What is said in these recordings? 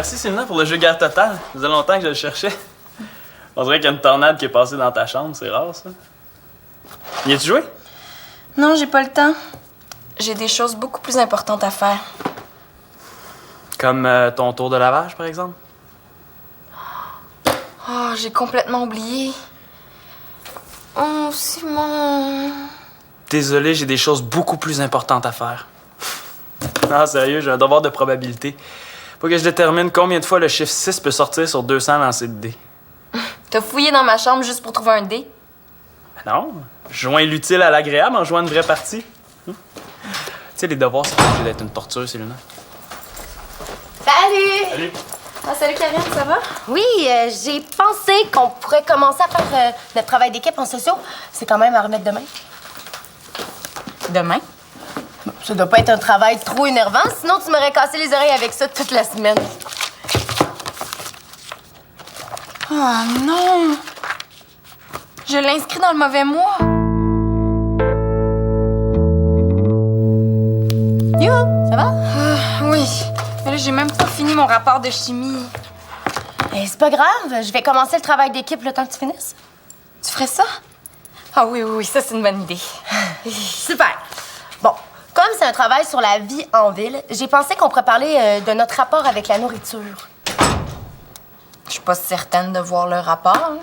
merci Célina pour le jeu Guerre Totale. Ça faisait longtemps que je le cherchais. On dirait qu'il y a une tornade qui est passée dans ta chambre, c'est rare ça. Y as-tu joué? Non, j'ai pas le temps. J'ai des choses beaucoup plus importantes à faire. Comme ton tour de lavage, par exemple? Oh, j'ai complètement oublié. Oh, Simon... Désolé, j'ai des choses beaucoup plus importantes à faire. Non, sérieux, j'ai un devoir de probabilité. Faut que je détermine combien de fois le chiffre 6 peut sortir sur 200 lancers de dés. T'as fouillé dans ma chambre juste pour trouver un dé? Ben non, je joins l'utile à l'agréable en jouant une vraie partie. Tu sais, les devoirs, c'est obligé d'être une torture, Célina. Salut! Salut! Ah, salut Karine, ça va? Oui, j'ai pensé qu'on pourrait commencer à faire notre travail d'équipe en sociaux. C'est quand même à remettre demain. Demain? Ça doit pas être un travail trop énervant, sinon tu m'aurais cassé les oreilles avec ça toute la semaine. Oh non! Je l'ai inscrit dans le mauvais mois. Yo, ça va? Oui. Mais là, j'ai même pas fini mon rapport de chimie. C'est pas grave, je vais commencer le travail d'équipe le temps que tu finisses. Tu ferais ça? Ah oui, ça, c'est une bonne idée. Super! Bon, comme c'est un travail sur la vie en ville, j'ai pensé qu'on pourrait parler de notre rapport avec la nourriture. Je suis pas certaine de voir le rapport. Hein.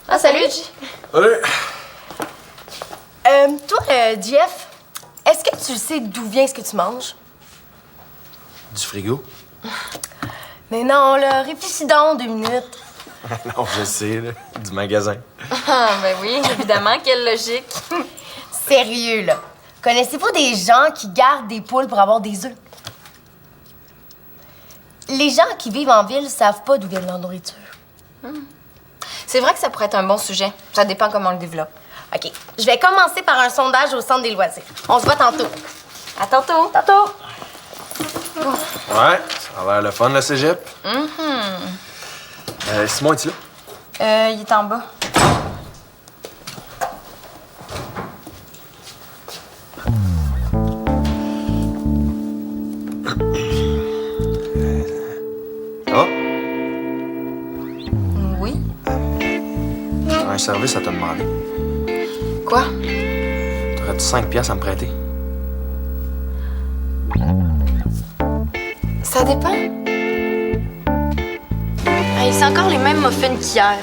Ah, salut! Allez. Toi, Jeff, est-ce que tu sais d'où vient ce que tu manges? Du frigo? Mais non, là, réfléchis donc 2 minutes. Non, je sais, là. Du magasin. Ah, ben oui, évidemment, quelle logique. Sérieux, là. Connaissez-vous des gens qui gardent des poules pour avoir des œufs? Les gens qui vivent en ville savent pas d'où vient leur nourriture. C'est vrai que ça pourrait être un bon sujet. Ça dépend comment on le développe. OK, je vais commencer par un sondage au centre des loisirs. On se voit tantôt. À tantôt. Tantôt! Ouais, ça a l'air le fun, le cégep. Simon, es-tu là? Il est en bas. Ça va? Oui. J'ai un service à te demander. Quoi? T'aurais-tu 5 piastres à me prêter? Ça dépend. Hey, c'est encore les mêmes muffins qu'hier.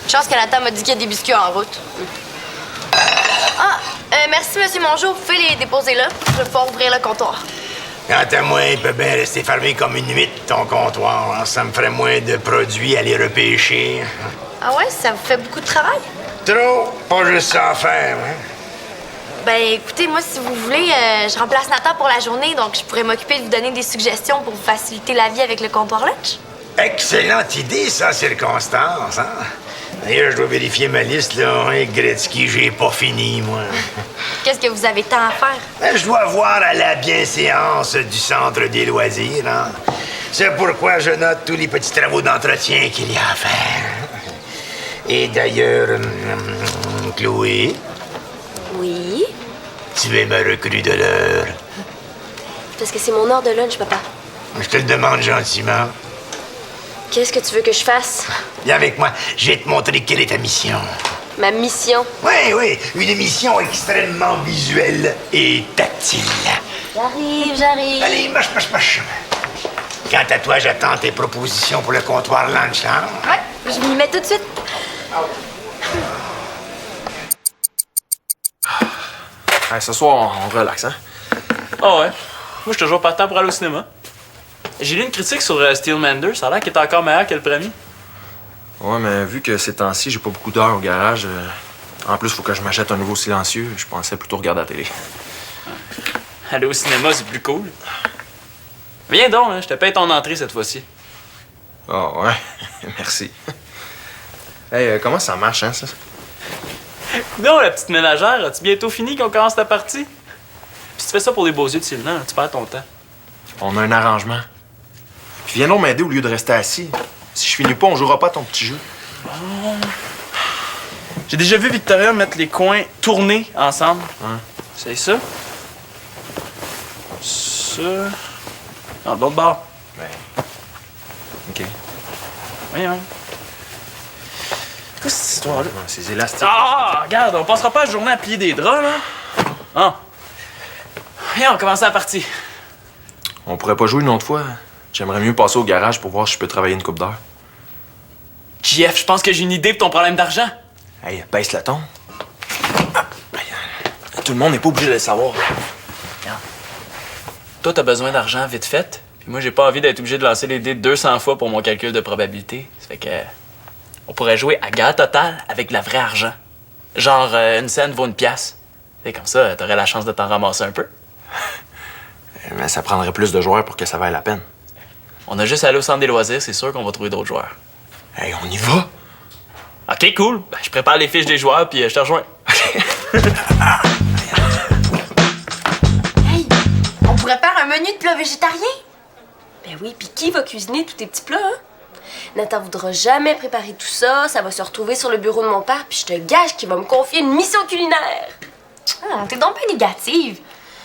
Chance que Nathan m'a dit qu'il y a des biscuits en route. Merci, Monsieur Mongeau. Vous pouvez les déposer là. Je vais pouvoir ouvrir le comptoir. Quant à moi, il peut bien rester fermé comme une huître, ton comptoir. Hein. Ça me ferait moins de produits à les repêcher. Ah ouais? Ça vous fait beaucoup de travail? Trop, pas juste ça à faire. Hein. Ben, écoutez, moi, si vous voulez, je remplace Nathan pour la journée, donc je pourrais m'occuper de vous donner des suggestions pour vous faciliter la vie avec le comptoir lunch. Excellente idée, ça, circonstance. Hein? D'ailleurs, je dois vérifier ma liste, là. Hein, Gretzky, j'ai pas fini, moi. Qu'est-ce que vous avez tant à faire? Ben, je dois voir à la bienséance du centre des loisirs. Hein? C'est pourquoi je note tous les petits travaux d'entretien qu'il y a à faire. Et d'ailleurs, Chloé, Oui? tu es ma recrue de l'heure. Parce que c'est mon heure de lunch, papa. Je te le demande gentiment. Qu'est-ce que tu veux que je fasse? Viens avec moi, je vais te montrer quelle est ta mission. Ma mission? Oui, une mission extrêmement visuelle et tactile. J'arrive. Allez, marche. Quant à toi, j'attends tes propositions pour le comptoir lunch, là. Ouais, je m'y mets tout de suite. Hey, ce soir, on relaxe, hein? Ah ouais. Moi, je suis toujours partant pour aller au cinéma. J'ai lu une critique sur Steelmander, ça a l'air qu'il est encore meilleur que le premier. Ouais, mais vu que ces temps-ci, j'ai pas beaucoup d'heures au garage, en plus, faut que je m'achète un nouveau silencieux, je pensais plutôt regarder la télé. Aller au cinéma, c'est plus cool. Viens donc, hein, je te paye ton entrée cette fois-ci. Ah ouais, merci. Hey, comment ça marche, hein, ça? Non, la petite ménagère, as-tu bientôt fini qu'on commence ta partie? Puis tu fais ça pour les beaux yeux de Sylvain, tu perds ton temps. On a un arrangement. Puis viens donc m'aider au lieu de rester assis. Si je finis pas, on jouera pas ton petit jeu. J'ai déjà vu Victoria mettre les coins tournés ensemble. Hein? C'est ça? Ça... Ah, l'autre bord. Ben, OK. Voyons. C'est quoi cette histoire-là? Ouais, ces élastiques. Ah, regarde, on passera pas la journée à plier des draps, là. Ah. Viens, on commence la partie. On pourrait pas jouer une autre fois. J'aimerais mieux passer au garage pour voir si je peux travailler une couple d'heures. JF, je pense que j'ai une idée pour ton problème d'argent. Hey, baisse le ton. Tout le monde n'est pas obligé de le savoir. Regarde. Toi, t'as besoin d'argent vite fait. Puis moi, j'ai pas envie d'être obligé de lancer les dés 200 fois pour mon calcul de probabilité. Ça fait que... On pourrait jouer à gain total avec de la vraie argent. Genre, une scène vaut une pièce. Et comme ça, t'aurais la chance de t'en ramasser un peu. Mais ça prendrait plus de joueurs pour que ça vaille la peine. On a juste à aller au centre des loisirs, c'est sûr qu'on va trouver d'autres joueurs. Hey, on y va? OK, cool. Ben, je prépare les fiches des joueurs, puis je te rejoins. Hey, on pourrait faire un menu de plats végétariens? Ben oui, puis qui va cuisiner tous tes petits plats, hein? Nathan voudra jamais préparer tout ça, ça va se retrouver sur le bureau de mon père, puis je te gage qu'il va me confier une mission culinaire. T'es donc pas négative.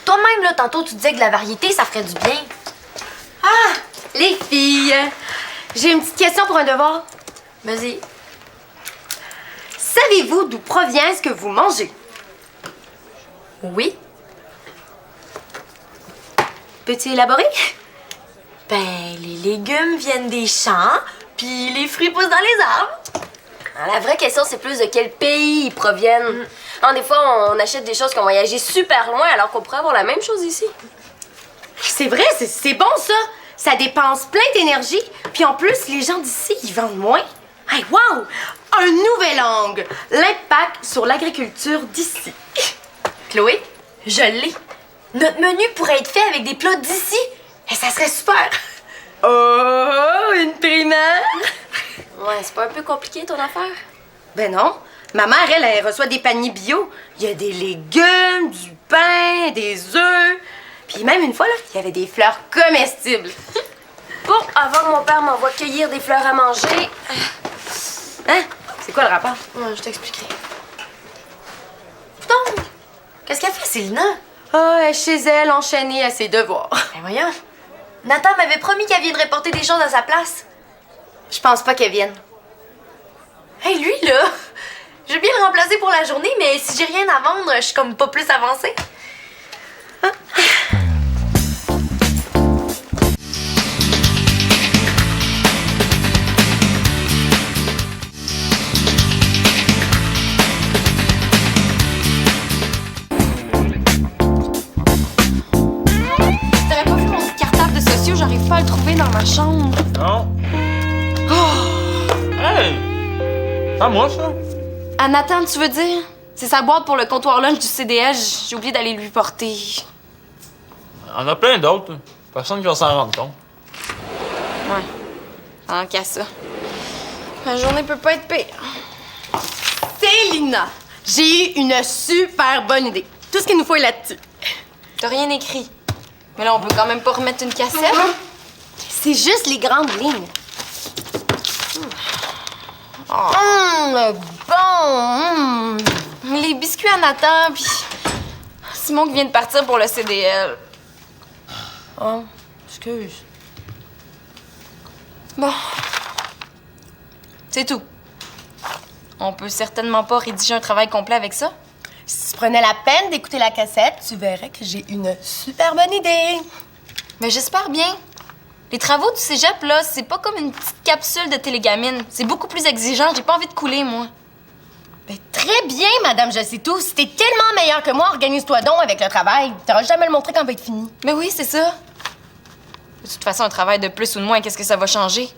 Toi-même, là, tantôt, tu disais que de la variété, ça ferait du bien. Ah, les filles, j'ai une petite question pour un devoir. Vas-y. Savez-vous d'où provient ce que vous mangez? Oui? Peux-tu élaborer? Ben, les légumes viennent des champs, puis les fruits poussent dans les arbres. Ah, la vraie question, c'est plus de quel pays ils proviennent. Des fois, on achète des choses qui ont voyagé super loin, alors qu'on pourrait avoir la même chose ici. C'est vrai, c'est bon, ça. Ça dépense plein d'énergie, puis en plus, les gens d'ici, ils vendent moins. Hey, wow! Un nouvel angle. L'impact sur l'agriculture d'ici. Chloé, je l'ai. Notre menu pourrait être fait avec des plats d'ici. Et ça serait super. Oh, une primaire! Ouais, c'est pas un peu compliqué, ton affaire? Ben non. Ma mère, elle reçoit des paniers bio. Il y a des légumes, du pain, des œufs. Puis même une fois, là, il y avait des fleurs comestibles. Bon, avant que mon père m'envoie cueillir des fleurs à manger... Hein? C'est quoi le rapport? Ouais, je t'expliquerai. Putain! Qu'est-ce qu'elle fait, Célina? Ah, elle est chez elle, enchaînée à ses devoirs. Ben voyons. Nathan m'avait promis qu'elle viendrait porter des choses à sa place. Je pense pas qu'elle vienne. Hey, lui, là, je veux bien le remplacer pour la journée, mais si j'ai rien à vendre, je suis comme pas plus avancée. T'avais pas vu mon petit cartable de sociaux? J'arrive pas à le trouver dans ma chambre. Non. Hey! C'est à moi, ça? À Nathan, tu veux dire? C'est sa boîte pour le comptoir lunch du CDL. J'ai oublié d'aller lui porter. Il y en a plein d'autres. Personne qui va s'en rendre compte. Ouais. Tant qu'à ça. Ma journée peut pas être pire. Célina, j'ai eu une super bonne idée. Tout ce qu'il nous faut est là-dessus. T'as rien écrit. Mais là, on peut quand même pas remettre une cassette. C'est juste les grandes lignes. Bon. Les biscuits à Nathan, puis Simon qui vient de partir pour le CDL. Oh, excuse. Bon. C'est tout. On peut certainement pas rédiger un travail complet avec ça. Si tu prenais la peine d'écouter la cassette, tu verrais que j'ai une super bonne idée. Mais j'espère bien. Les travaux du cégep, là, c'est pas comme une petite capsule de télégamine. C'est beaucoup plus exigeant. J'ai pas envie de couler, moi. Ben, très bien, Madame Je sais tout. Si t'es tellement meilleure que moi, organise-toi donc avec le travail. T'auras jamais le montrer quand il va être fini. Mais oui, c'est ça. De toute façon, un travail de plus ou de moins, qu'est-ce que ça va changer?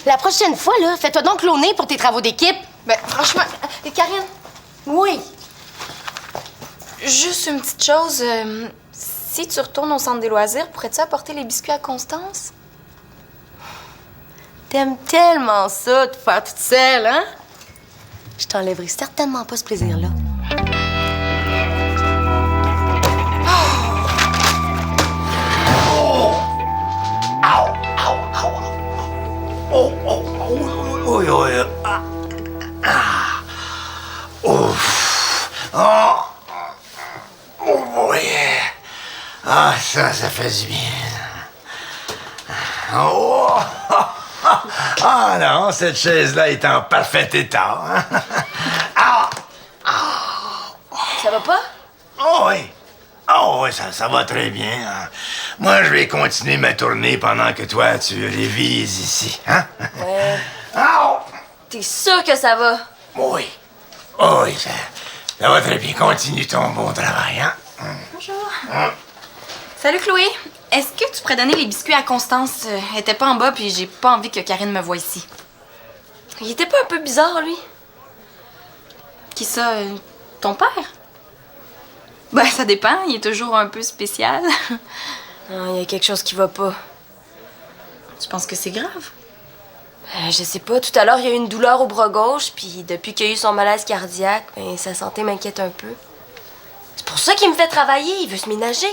La prochaine fois, là, fais-toi donc cloner pour tes travaux d'équipe. Ben, franchement, Karine, Oui. juste une petite chose. Si tu retournes au centre des loisirs, pourrais-tu apporter les biscuits à Constance? T'aimes tellement ça, de faire toute seule, hein? Je t'enlèverai certainement pas ce plaisir-là. Ah, ça fait du bien. Oh! Ah non, cette chaise-là est en parfait état. Hein? Ah! Ça va pas? Oh oui, ça va très bien. Hein? Moi, je vais continuer ma tournée pendant que toi, tu révises ici. Hein? Ouais. Ah! T'es sûr que ça va? Oui. Oh oui, ça va très bien. Continue ton bon travail, hein? Bonjour. Hein? Salut Chloé. Est-ce que tu pourrais donner les biscuits à Constance? Elle était pas en bas puis j'ai pas envie que Karine me voie ici. Il était pas un peu bizarre, lui? Qui ça? Ton père? Ben, ça dépend. Il est toujours un peu spécial. Il y a quelque chose qui va pas. Tu penses que c'est grave? Je sais pas, tout à l'heure, il y a eu une douleur au bras gauche, puis depuis qu'il a eu son malaise cardiaque, ben, sa santé m'inquiète un peu. C'est pour ça qu'il me fait travailler, il veut se ménager.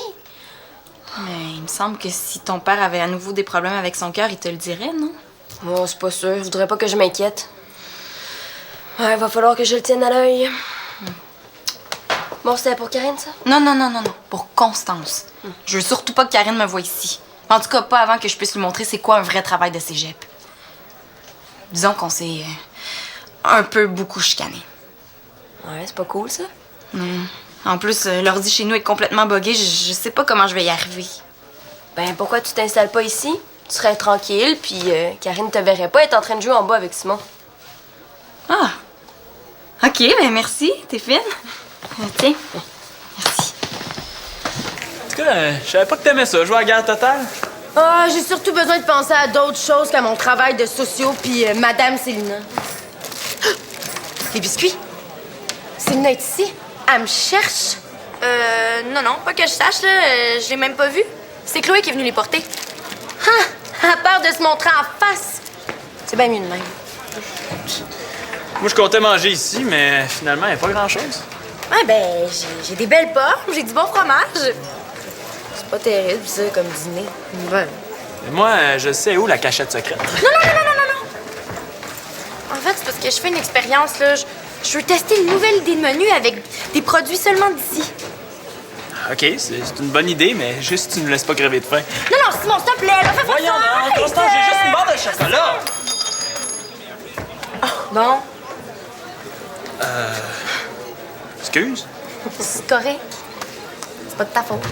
Mais il me semble que si ton père avait à nouveau des problèmes avec son cœur, il te le dirait, non? Moi, c'est pas sûr, je voudrais pas que je m'inquiète. Ouais, va falloir que je le tienne à l'œil. Bon, c'était pour Karine, ça? Non. Pour Constance. Je veux surtout pas que Karine me voie ici. En tout cas, pas avant que je puisse lui montrer c'est quoi un vrai travail de cégep. Disons qu'on s'est un peu beaucoup chicané. Ouais, c'est pas cool, ça? En plus, l'ordi chez nous est complètement buggé. Je sais pas comment je vais y arriver. Ben, pourquoi tu t'installes pas ici? Tu serais tranquille, puis Karine te verrait pas être en train de jouer en bas avec Simon. Ah! OK, ben merci, t'es fine. Tiens, merci. En tout cas, je savais pas que t'aimais ça, jouer à Guerre totale. Ah, j'ai surtout besoin de penser à d'autres choses qu'à mon travail de socio puis Madame Célina. Les biscuits? Célina est ici? Elle me cherche? Non, pas que je sache, là. Je l'ai même pas vu. C'est Chloé qui est venue les porter. Elle a peur de se montrer en face. C'est bien mieux de même. Moi, je comptais manger ici, mais finalement, il n'y a pas grand-chose. Ouais, ben, j'ai des belles pommes, j'ai du bon fromage. C'est pas terrible, ça, comme dîner. Ben. Mais moi, je sais où la cachette secrète. Non. En fait, c'est parce que je fais une expérience, là. Je veux tester une nouvelle idée de menu avec des produits seulement d'ici. OK, c'est une bonne idée, mais juste tu ne me laisses pas crever de faim. Non, Simon, s'il te plaît, là, fais pas Voyons, ça! non, Constance, j'ai juste une barre de chocolat! Bon, Excuse? c'est correct. C'est pas de ta faute.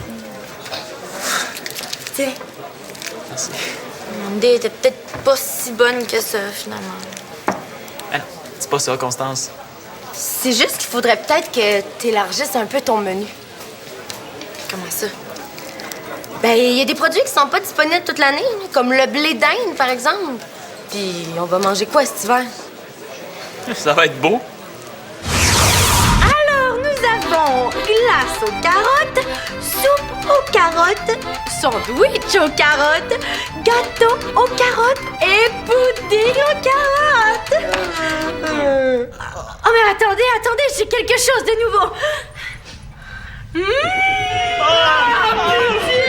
Tiens, Merci. mon idée était peut-être pas si bonne que ça, finalement. Ah non, c'est pas ça, Constance. C'est juste qu'il faudrait peut-être que t'élargisses un peu ton menu. Comment ça? Ben, il y a des produits qui sont pas disponibles toute l'année, là, comme le blé d'Inde, par exemple. Puis, on va manger quoi cet hiver? Ça va être beau. Alors, nous avons glace aux carottes, soupe aux carottes, sandwich aux carottes, gâteau aux carottes et pudding aux carottes. Oh, mais attendez, j'ai quelque chose de nouveau.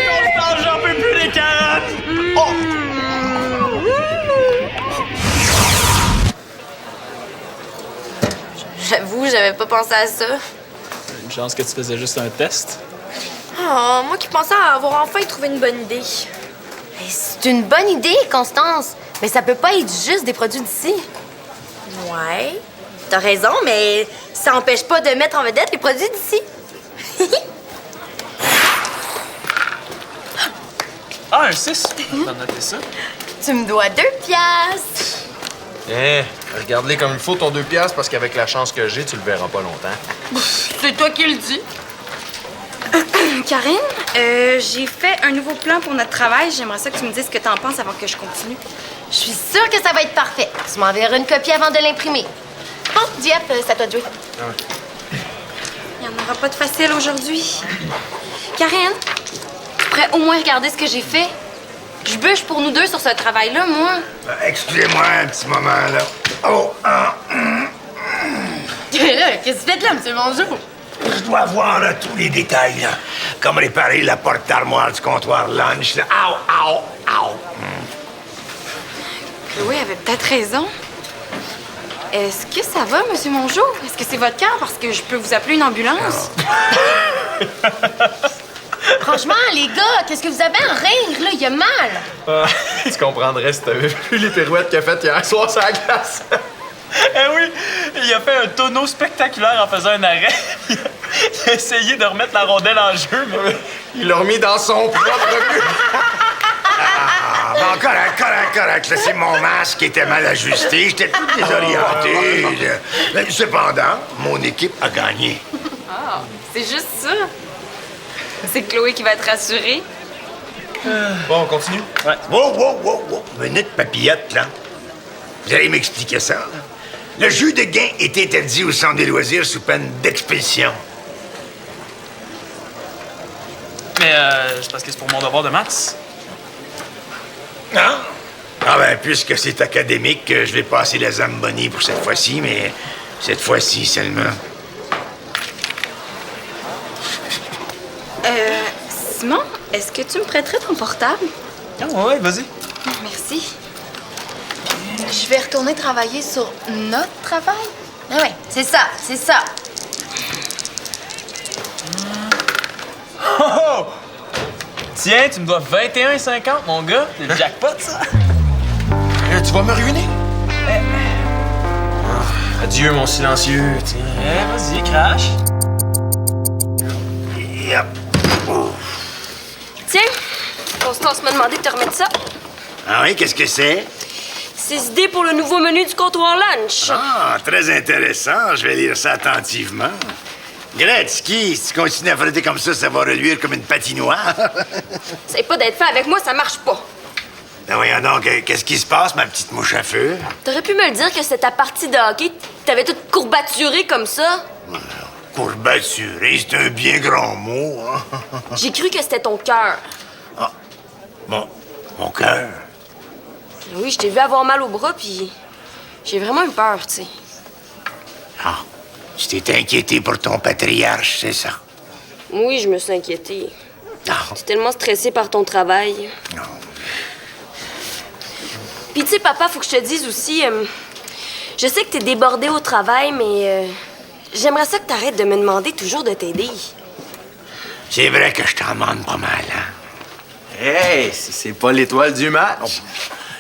Constance, j'en peux plus les carottes! J'avoue, j'avais pas pensé à ça. Une chance que tu faisais juste un test. Oh, moi qui pensais avoir enfin trouvé une bonne idée. C'est une bonne idée, Constance. Mais ça peut pas être juste des produits d'ici. Ouais, t'as raison, mais ça empêche pas de mettre en vedette les produits d'ici. Ah, un 6! T'as noté ça? Tu me dois 2 piastres. Regarde-les comme il faut, ton 2 piastres, parce qu'avec la chance que j'ai, tu le verras pas longtemps. C'est toi qui le dis. Karine, j'ai fait un nouveau plan pour notre travail. J'aimerais ça que tu me dises ce que t'en penses avant que je continue. Je suis sûre que ça va être parfait. Tu m'enverras une copie avant de l'imprimer. Bon, Jeff, c'est à toi de jouer. Il n'y en aura pas de facile aujourd'hui. Karine, tu pourrais au moins regarder ce que j'ai fait? Je bûche pour nous deux sur ce travail-là, moi. Excusez-moi un petit moment, là. Oh, Là, qu'est-ce que tu fais là, monsieur Bonjour? je dois voir là, tous les détails, là. Comme réparer la porte d'armoire du comptoir lunch, là. Au. Chloé avait peut-être raison. Est-ce que ça va, monsieur Mongeau? Est-ce que c'est votre cœur? Parce que je peux vous appeler une ambulance. Franchement, les gars, qu'est-ce que vous avez à rire, là? Il y a mal. Ah, tu comprendrais si t'avais vu les pirouettes qu'il a faites hier soir sur la glace. Eh oui, il a fait un tonneau spectaculaire en faisant un arrêt. Il a essayé de remettre la rondelle en jeu, mais... Il l'a remis dans son propre but. Ah, bon, correct. Là, c'est mon masque qui était mal ajusté. J'étais tout désorienté. Mais cependant, mon équipe a gagné. Ah, c'est juste ça. C'est Chloé qui va te rassurer. Bon, on continue? Ouais. Wow. Minute papillote, là. Vous allez m'expliquer ça? Le jeu de gain est interdit au centre des loisirs sous peine d'expulsion. Mais c'est parce que c'est pour mon devoir de maths. Non? Ah ben, puisque c'est académique, je vais passer la Zamboni pour cette fois-ci, mais cette fois-ci seulement. Simon, est-ce que tu me prêterais ton portable? Ah ouais, vas-y. Merci. Je vais retourner travailler sur notre travail. Ah ouais, c'est ça. Oh! Tiens, tu me dois 21,50, mon gars. C'est le jackpot, ça. Tu vas me ruiner? Adieu, mon silencieux. Tiens. Vas-y, crash. Yep. Tiens, Constance m'a demandé de te remettre ça. Ah oui, qu'est-ce que c'est? Ses idées pour le nouveau menu du comptoir lunch. Ah, très intéressant. Je vais lire ça attentivement. Gretzky, si tu continues à frotter comme ça va reluire comme une patinoire. Essaye pas d'être fait avec moi, ça marche pas. Ben voyons donc, qu'est-ce qui se passe, ma petite mouche à feu? T'aurais pu me le dire que c'était ta partie de hockey, t'avais toute courbaturée comme ça. Courbaturé, c'est un bien grand mot, hein? J'ai cru que c'était ton cœur. Bon, mon cœur. Oui, je t'ai vu avoir mal au bras, puis j'ai vraiment eu peur, tu sais. Ah, tu t'es inquiété pour ton patriarche, c'est ça? Oui, je me suis inquiétée. Non. J'étais tellement stressée par ton travail. Non. Puis tu sais, papa, faut que je te dise aussi, je sais que t'es débordé au travail, mais j'aimerais ça que t'arrêtes de me demander toujours de t'aider. C'est vrai que je t'en demande pas mal, hein? Hey, c'est pas l'étoile du match.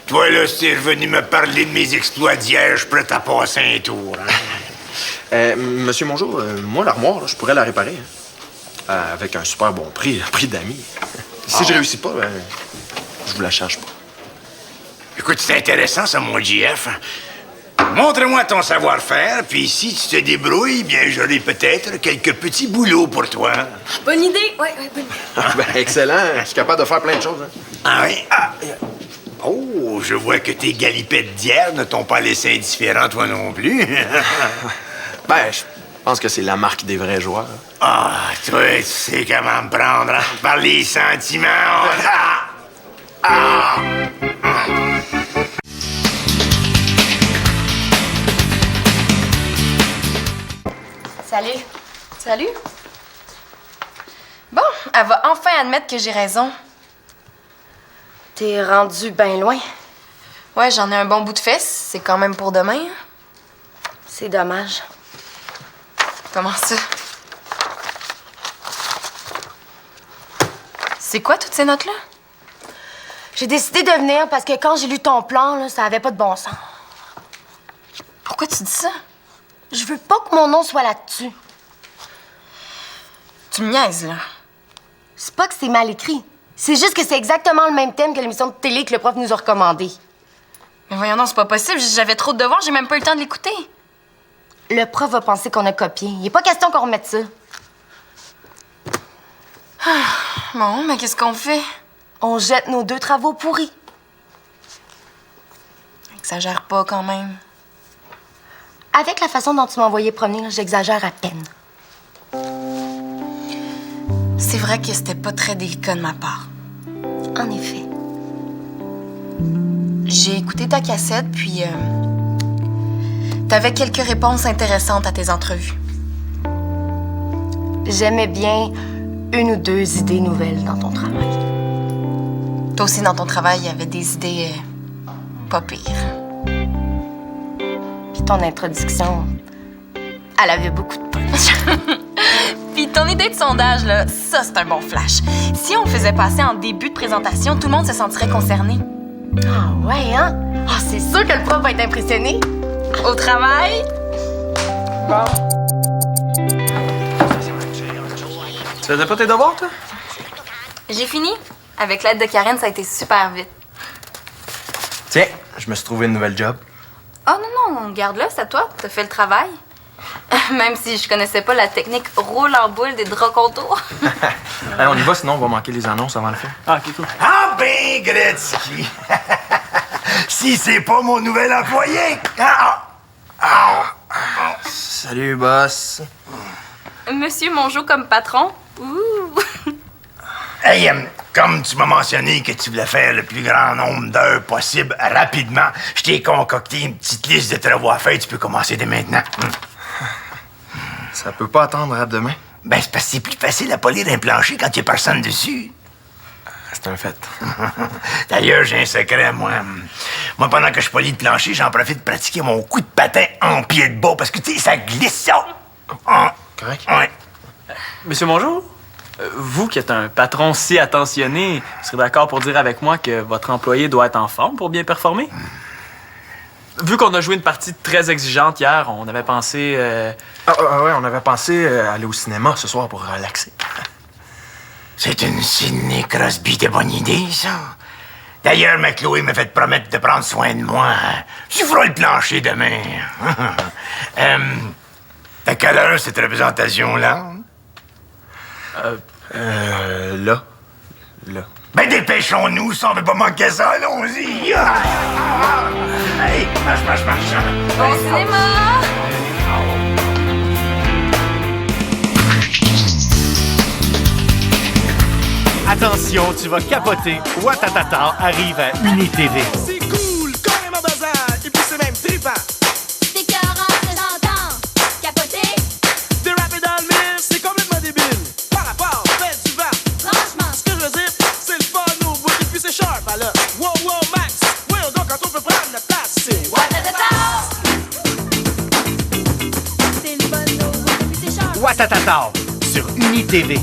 Toi, là, si t'es revenu me parler de mes exploits d'hier, je suis prêt à passer un tour, hein? Monsieur Mongeau, moi, l'armoire, là, je pourrais la réparer. Hein. Avec un super bon prix, un prix d'amis. Si je réussis pas, je vous la charge pas. Écoute, c'est intéressant, ça, mon JF. Montre-moi ton savoir-faire, puis si tu te débrouilles, bien, j'aurai peut-être quelques petits boulots pour toi. Bonne idée! Ouais, bonne idée. Excellent, je suis capable de faire plein de choses. Hein. Ah oui? Ah. Oh, je vois que tes galipettes d'hier ne t'ont pas laissé indifférent, toi non plus. Je pense que c'est la marque des vrais joueurs. Ah, toi, tu sais comment me prendre, hein? Par les sentiments. Salut. Salut. Bon, elle va enfin admettre que j'ai raison. T'es rendu bien loin. Ouais, j'en ai un bon bout de fesse. C'est quand même pour demain. C'est dommage. Comment ça? C'est quoi toutes ces notes-là? J'ai décidé de venir parce que quand j'ai lu ton plan, là, ça avait pas de bon sens. Pourquoi tu dis ça? Je veux pas que mon nom soit là-dessus. Tu me niaises, là. C'est pas que c'est mal écrit. C'est juste que c'est exactement le même thème que l'émission de télé que le prof nous a recommandé. Mais voyons, non, c'est pas possible. J'avais trop de devoirs, j'ai même pas eu le temps de l'écouter. Le prof va penser qu'on a copié. Il est pas question qu'on remette ça. Bon, mais qu'est-ce qu'on fait? On jette nos 2 travaux pourris. Exagère pas quand même. Avec la façon dont tu m'as envoyé promener, là, j'exagère à peine. C'est vrai que c'était pas très délicat de ma part. En effet. J'ai écouté ta cassette, puis t'avais quelques réponses intéressantes à tes entrevues. J'aimais bien 1 ou 2 idées nouvelles dans ton travail. Toi aussi, dans ton travail, il y avait des idées pas pires. Puis ton introduction, elle avait beaucoup de punch. Puis Ton idée de sondage, là, ça, c'est un bon flash. Si on le faisait passer en début de présentation, tout le monde se sentirait concerné. Ah ouais, hein? Ah, c'est sûr que le prof va être impressionné. Au travail? Bon. Tu faisais pas tes devoirs, toi? J'ai fini. Avec l'aide de Karen, ça a été super vite. Tiens, je me suis trouvé une nouvelle job. Oh non, garde-le, c'est à toi. T'as fait le travail. Même si je connaissais pas la technique roule en boule des draps contours. Allez, on y va, sinon on va manquer les annonces avant le film. Ah, ok, cool. Ah ben, Gretzky! Si c'est pas mon nouvel employé! Salut, boss. Monsieur Mongeau comme patron? Ouh! Hey, comme tu m'as mentionné que tu voulais faire le plus grand nombre d'heures possible rapidement, je t'ai concocté une petite liste de travaux à faire. Tu peux commencer dès maintenant. Ça peut pas attendre à demain. Ben, c'est parce que c'est plus facile à polir un plancher quand il y a personne dessus. C'est un fait. D'ailleurs, j'ai un secret, moi. Moi, pendant que je polis le plancher, j'en profite de pratiquer mon coup de patin en pied de bas parce que, tu sais, ça glisse ça. Correct? Ouais. Monsieur Mongeau, vous qui êtes un patron si attentionné, vous serez d'accord pour dire avec moi que votre employé doit être en forme pour bien performer? Vu qu'on a joué une partie très exigeante hier, on avait pensé... Ouais, on avait pensé aller au cinéma ce soir pour relaxer. C'est une Sidney Crosby de bonne idée, ça. D'ailleurs, ma Chloé m'a fait promettre de prendre soin de moi. Tu feras le plancher demain. À quelle heure cette représentation-là? Là. Ben, dépêchons-nous, ça, on veut pas manquer ça, allons-y. Allez, marche. Bon cinéma! Attention, tu vas capoter. Ouattatata arrive à Uni-TV. C'est cool, carrément bazar, et puis c'est même trippant. C'est écœurant ce que j'entends. Capoter, Des rappers dans le mille, c'est complètement débile. Par rapport, faites du vent. franchement. Ce que je veux dire, c'est le fun au bout, et puis c'est sharp, alors. Wow, Max, voyons donc quand on peut prendre la place, c'est Ouattatata. C'est le bon eau, et puis c'est cher. Ouattatata sur Uni-TV.